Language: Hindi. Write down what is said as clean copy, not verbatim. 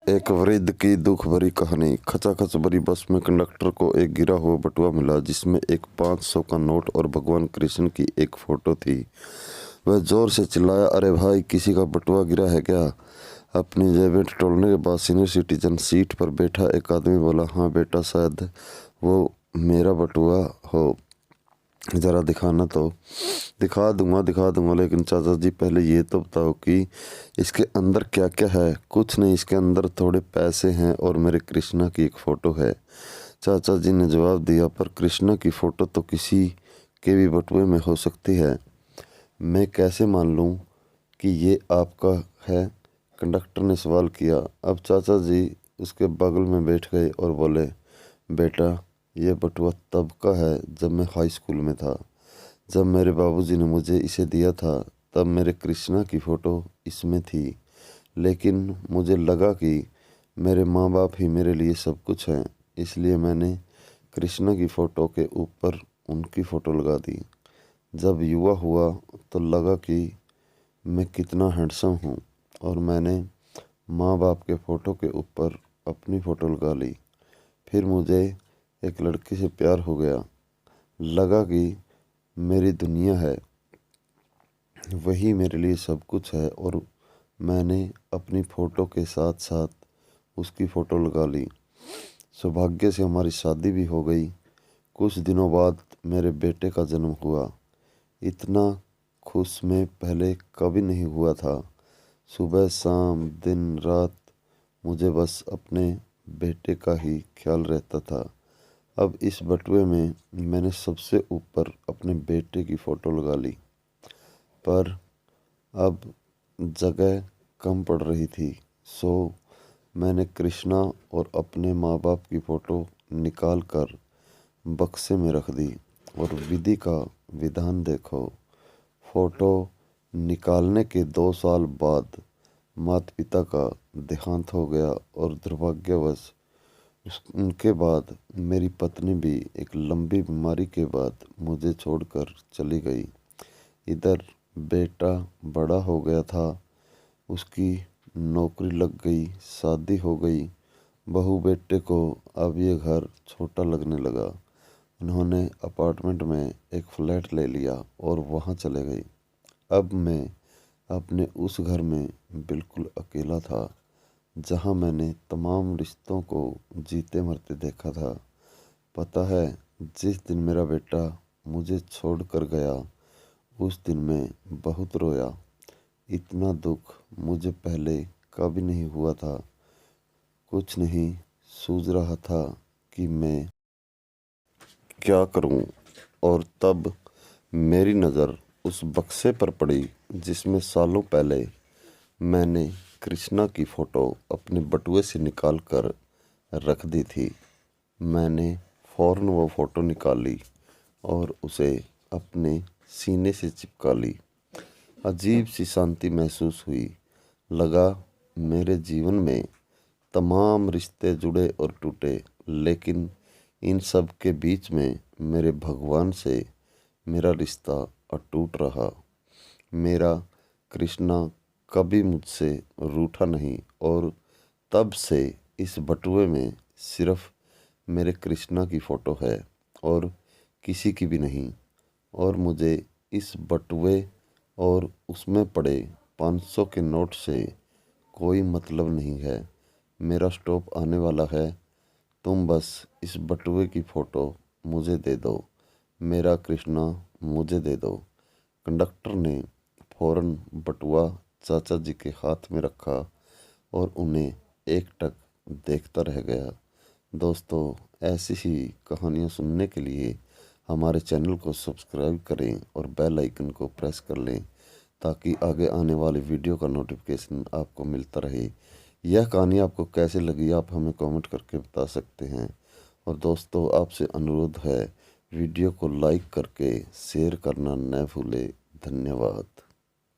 एक वृद्ध की दुख भरी कहानी। खचाखच भरी बस में कंडक्टर को एक गिरा हुआ बटुआ मिला जिसमें एक 500 का नोट और भगवान कृष्ण की एक फोटो थी। वह जोर से चिल्लाया, अरे भाई, किसी का बटुआ गिरा है क्या? अपनी जेबें टटोलने के बाद सीनियर सिटीजन सीट पर बैठा एक आदमी बोला, हाँ बेटा, शायद वो मेरा बटुआ हो, ज़रा दिखाना तो। दिखा दूंगा, लेकिन चाचा जी पहले ये तो बताओ कि इसके अंदर क्या क्या है। कुछ नहीं, इसके अंदर थोड़े पैसे हैं और मेरे कृष्णा की एक फ़ोटो है। चाचा जी ने जवाब दिया, पर कृष्णा की फ़ोटो तो किसी के भी बटुए में हो सकती है, मैं कैसे मान लूँ कि ये आपका है? कंडक्टर ने सवाल किया। अब चाचा जी उसके बगल में बैठ गए और बोले, बेटा, ये बटुआ तब का है जब मैं हाई स्कूल में था। जब मेरे बाबूजी ने मुझे इसे दिया था तब मेरे कृष्णा की फ़ोटो इसमें थी, लेकिन मुझे लगा कि मेरे माँ बाप ही मेरे लिए सब कुछ हैं, इसलिए मैंने कृष्णा की फ़ोटो के ऊपर उनकी फ़ोटो लगा दी। जब युवा हुआ तो लगा कि मैं कितना हैंडसम हूँ और मैंने माँ बाप के फ़ोटो के ऊपर अपनी फ़ोटो लगा ली। फिर मुझे एक लड़की से प्यार हो गया, लगा कि मेरी दुनिया है, वही मेरे लिए सब कुछ है, और मैंने अपनी फ़ोटो के साथ साथ उसकी फ़ोटो लगा ली। सौभाग्य से हमारी शादी भी हो गई। कुछ दिनों बाद मेरे बेटे का जन्म हुआ। इतना खुश मैं पहले कभी नहीं हुआ था। सुबह शाम दिन रात मुझे बस अपने बेटे का ही ख्याल रहता था। अब इस बटुए में मैंने सबसे ऊपर अपने बेटे की फ़ोटो लगा ली, पर अब जगह कम पड़ रही थी, सो मैंने कृष्णा और अपने माँ बाप की फ़ोटो निकाल कर बक्से में रख दी। और विधि का विधान देखो, फ़ोटो निकालने के 2 साल बाद माता पिता का देहांत हो गया और दुर्भाग्यवश उनके बाद मेरी पत्नी भी एक लंबी बीमारी के बाद मुझे छोड़कर चली गई। इधर बेटा बड़ा हो गया था, उसकी नौकरी लग गई, शादी हो गई। बहू बेटे को अब ये घर छोटा लगने लगा। उन्होंने अपार्टमेंट में एक फ्लैट ले लिया और वहाँ चले गए। अब मैं अपने उस घर में बिल्कुल अकेला था, जहाँ मैंने तमाम रिश्तों को जीते मरते देखा था। पता है, जिस दिन मेरा बेटा मुझे छोड़कर गया उस दिन मैं बहुत रोया। इतना दुख मुझे पहले कभी नहीं हुआ था। कुछ नहीं सूझ रहा था कि मैं क्या करूं, और तब मेरी नज़र उस बक्से पर पड़ी जिसमें सालों पहले मैंने कृष्णा की फ़ोटो अपने बटुए से निकाल कर रख दी थी। मैंने फ़ौरन वो फ़ोटो निकाली और उसे अपने सीने से चिपका ली। अजीब सी शांति महसूस हुई। लगा मेरे जीवन में तमाम रिश्ते जुड़े और टूटे, लेकिन इन सब के बीच में मेरे भगवान से मेरा रिश्ता अटूट रहा। मेरा कृष्णा कभी मुझसे रूठा नहीं, और तब से इस बटुए में सिर्फ मेरे कृष्णा की फ़ोटो है और किसी की भी नहीं। और मुझे इस बटुए और उसमें पड़े 500 के नोट से कोई मतलब नहीं है। मेरा स्टॉप आने वाला है, तुम बस इस बटुए की फ़ोटो मुझे दे दो, मेरा कृष्णा मुझे दे दो। कंडक्टर ने फ़ौरन बटुआ चाचा जी के हाथ में रखा और उन्हें एकटक देखता रह गया। दोस्तों, ऐसी ही कहानियाँ सुनने के लिए हमारे चैनल को सब्सक्राइब करें और बेल आइकन को प्रेस कर लें, ताकि आगे आने वाली वीडियो का नोटिफिकेशन आपको मिलता रहे। यह कहानी आपको कैसे लगी आप हमें कमेंट करके बता सकते हैं। और दोस्तों, आपसे अनुरोध है, वीडियो को लाइक करके शेयर करना न भूलें। धन्यवाद।